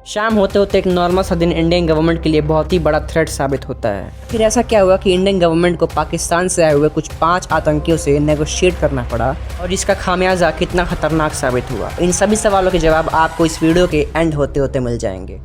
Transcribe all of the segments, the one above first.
शाम होते होते एक नॉर्मल सा दिन इंडियन गवर्नमेंट के लिए बहुत ही बड़ा थ्रेट साबित होता है। फिर ऐसा क्या हुआ कि इंडियन गवर्नमेंट को पाकिस्तान से आए हुए कुछ 5 आतंकियों से नेगोशिएट करना पड़ा और इसका खामियाजा कितना खतरनाक साबित हुआ। इन सभी सवालों के जवाब आपको इस वीडियो के एंड होते होते मिल जाएंगे।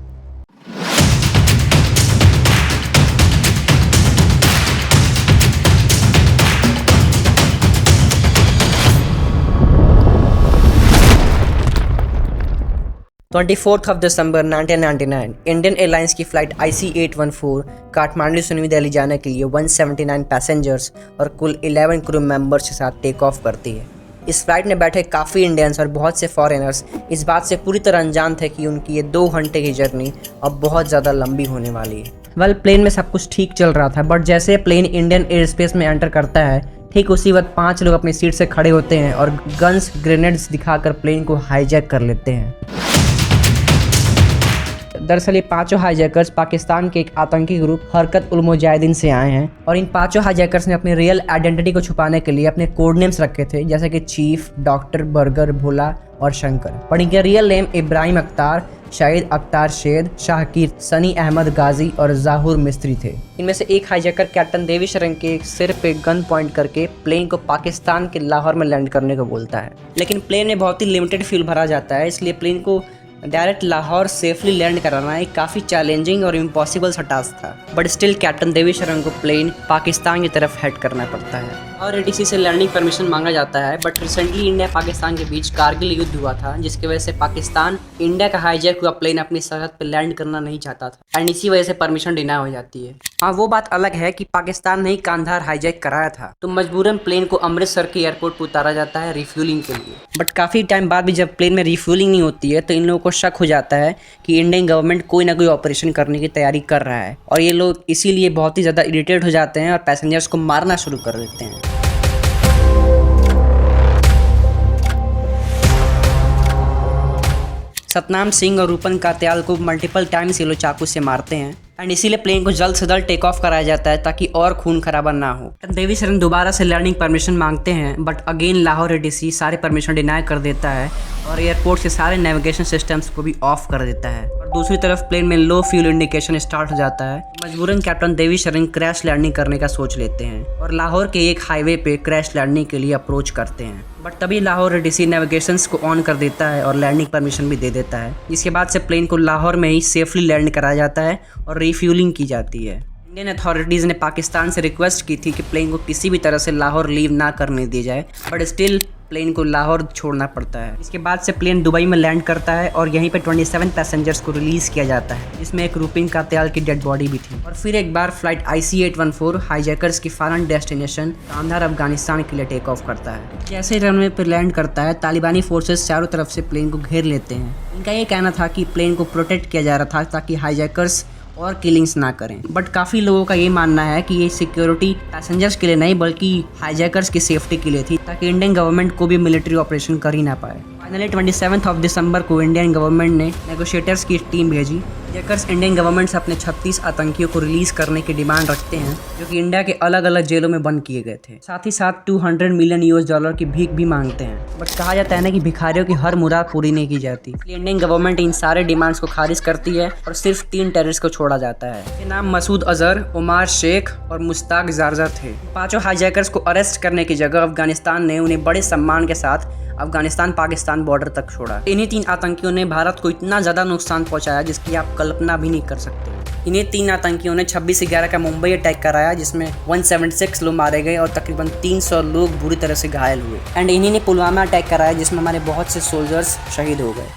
दिसंबर 1999 इंडियन एयरलाइंस की फ्लाइट IC-814 काठमांडू से न्यू दिल्ली जाने के लिए 179 पैसेंजर्स और कुल 11 क्रू मेंबर्स के साथ टेक ऑफ करती है। इस फ्लाइट में बैठे काफ़ी इंडियंस और बहुत से फॉरेनर्स इस बात से पूरी तरह अनजान थे कि उनकी ये 2 घंटे की जर्नी अब बहुत ज़्यादा लंबी होने वाली है। प्लेन में सब कुछ ठीक चल रहा था, बट जैसे प्लेन इंडियन एयर स्पेस में एंटर करता है, ठीक उसी वक्त 5 लोग अपनी सीट से खड़े होते हैं और गन्स ग्रेनेड्स दिखाकर प्लेन को हाईजैक कर लेते हैं। दरअसल ये 5 हाईजैकर्स पाकिस्तान के एक आतंकी ग्रुप हरकत उल मुजाहिदीन से आए हैं और इन 5 हाईजैकर्स ने अपनी रियल आइडेंटिटी को छुपाने के लिए अपने कोड नेम्स रखे थे, जैसे कि चीफ, डॉक्टर, बर्गर, भोला और शंकर। पर इनके रियल नेम इब्राहिम अख्तार, शाहिद अख्तार शेद, शाहकीर, सनी अहमद गाजी और जाहूर मिस्त्री थे। इनमें से एक हाईजैकर कैप्टन देवी शरण के सिर पे गन पॉइंट करके प्लेन को पाकिस्तान के लाहौर में लैंड करने को बोलता है, लेकिन प्लेन में बहुत ही लिमिटेड फ्यूल भरा जाता है, इसलिए प्लेन को डायरेक्ट लाहौर सेफली लैंड कराना एक काफ़ी चैलेंजिंग और इम्पॉसिबल सा टास्क था। बट स्टिल कैप्टन देवी शरण को प्लेन पाकिस्तान की तरफ हेड करना पड़ता है और ATC से लैंडिंग परमिशन मांगा जाता है। बट रिसेंटली इंडिया पाकिस्तान के बीच कारगिल युद्ध हुआ था, जिसकी वजह से पाकिस्तान इंडिया का हाईजैक हुआ प्लेन अपनी सरहद पर लैंड करना नहीं चाहता था एंड इसी वजह से परमिशन डिनाई हो जाती है। हाँ, वो बात अलग है कि पाकिस्तान ने ही कांधार हाईजैक कराया था, तो मजबूरन प्लेन को अमृतसर के एयरपोर्ट पर उतारा जाता है रिफ्यूलिंग के लिए। बट काफ़ी टाइम बाद भी जब प्लेन में रिफ्यूलिंग नहीं होती है तो इन लोगों को शक हो जाता है कि इंडियन गवर्नमेंट कोई ना कोई ऑपरेशन करने की तैयारी कर रहा है और ये लोग इसीलिए बहुत ही ज़्यादा इरिटेट हो जाते हैं और पैसेंजर्स को मारना शुरू कर देते हैं। सतनाम सिंह और रूपन कात्याल को मल्टीपल टाइम्स ये लोग चाकू से मारते हैं एंड इसीलिए प्लेन को जल्द से जल्द टेक ऑफ कराया जाता है ताकि और खून खराबा ना हो। देवी शरण दोबारा से लैंडिंग परमिशन मांगते हैं, बट अगेन लाहौर ATC सारे परमिशन डिनाई कर देता है और एयरपोर्ट से सारे नेविगेशन सिस्टम्स को भी ऑफ कर देता है। और दूसरी तरफ प्लेन में लो फ्यूल इंडिकेशन स्टार्ट हो जाता है। मजबूरन कैप्टन देवी शरण क्रैश लैंडिंग करने का सोच लेते हैं और लाहौर के एक हाईवे पे क्रैश लैंडिंग के लिए अप्रोच करते हैं। बट तभी लाहौर ATC नेविगेशंस को ऑन कर देता है और लैंडिंग परमिशन भी दे देता है, जिसके बाद से प्लेन को लाहौर में ही सेफली लैंड कराया जाता है और रिफ्यूलिंग की जाती है। इंडियन अथॉरिटीज़ ने पाकिस्तान से रिक्वेस्ट की थी कि प्लेन को किसी भी तरह से लाहौर लीव ना करने दी जाए, बट स्टिल प्लेन को लाहौर छोड़ना पड़ता है। इसके बाद से प्लेन दुबई में लैंड करता है और यहीं पे 27 पैसेंजर्स को रिलीज़ किया जाता है, जिसमें एक रूपिन कात्याल की डेड बॉडी भी थी। और फिर एक बार फ्लाइट IC-814 हाईजैकर्स की फाइनल डेस्टिनेशन कांधार अफगानिस्तान के लिए टेक ऑफ करता है। जैसे रनवे पर लैंड करता है, तालिबानी फोर्सेस चारों तरफ से प्लेन को घेर लेते हैं। इनका ये कहना था कि प्लेन को प्रोटेक्ट किया जा रहा था ताकि हाईजैकर्स और किलिंग्स ना करें, बट काफ़ी लोगों का ये मानना है कि ये सिक्योरिटी पैसेंजर्स के लिए नहीं बल्कि हाईजैकर्स की सेफ्टी के लिए थी, ताकि इंडियन गवर्नमेंट को भी मिलिट्री ऑपरेशन कर ही ना पाए। फाइनली 27 दिसंबर को इंडियन गवर्नमेंट ने नेगोशिएटर्स की टीम भेजी। हाईजैकर्स इंडियन गवर्नमेंट से अपने 36 आतंकियों को रिलीज करने की डिमांड रखते हैं, जो कि इंडिया के अलग अलग जेलों में बंद किए गए थे। साथ ही साथ $200 मिलियन US की भीख भी मांगते हैं, बट कहा जाता है ना कि भिखारियों की हर मुराद पूरी नहीं की जाती, इसलिए इंडियन गवर्नमेंट इन सारे डिमांड्स को खारिज करती है और सिर्फ 3 टेररिस्ट को छोड़ा जाता है। इनके नाम मसूद अजहर, उमार शेख और मुश्ताक जारजा थे। 5 हाईजैकर्स को अरेस्ट करने की जगह अफगानिस्तान ने उन्हें बड़े सम्मान के साथ अफगानिस्तान पाकिस्तान बॉर्डर तक छोड़ा। इन्हीं 3 आतंकियों ने भारत को इतना ज़्यादा नुकसान पहुंचाया जिसकी आप कल्पना भी नहीं कर सकते। इन्हीं 3 आतंकियों ने 26/11 का मुंबई अटैक कराया, जिसमें 176 लोग मारे गए और तकरीबन 300 लोग बुरी तरह से घायल हुए। एंड इन्हीं ने पुलवामा अटैक कराया, जिसमें हमारे बहुत से सोल्जर्स शहीद हो गए।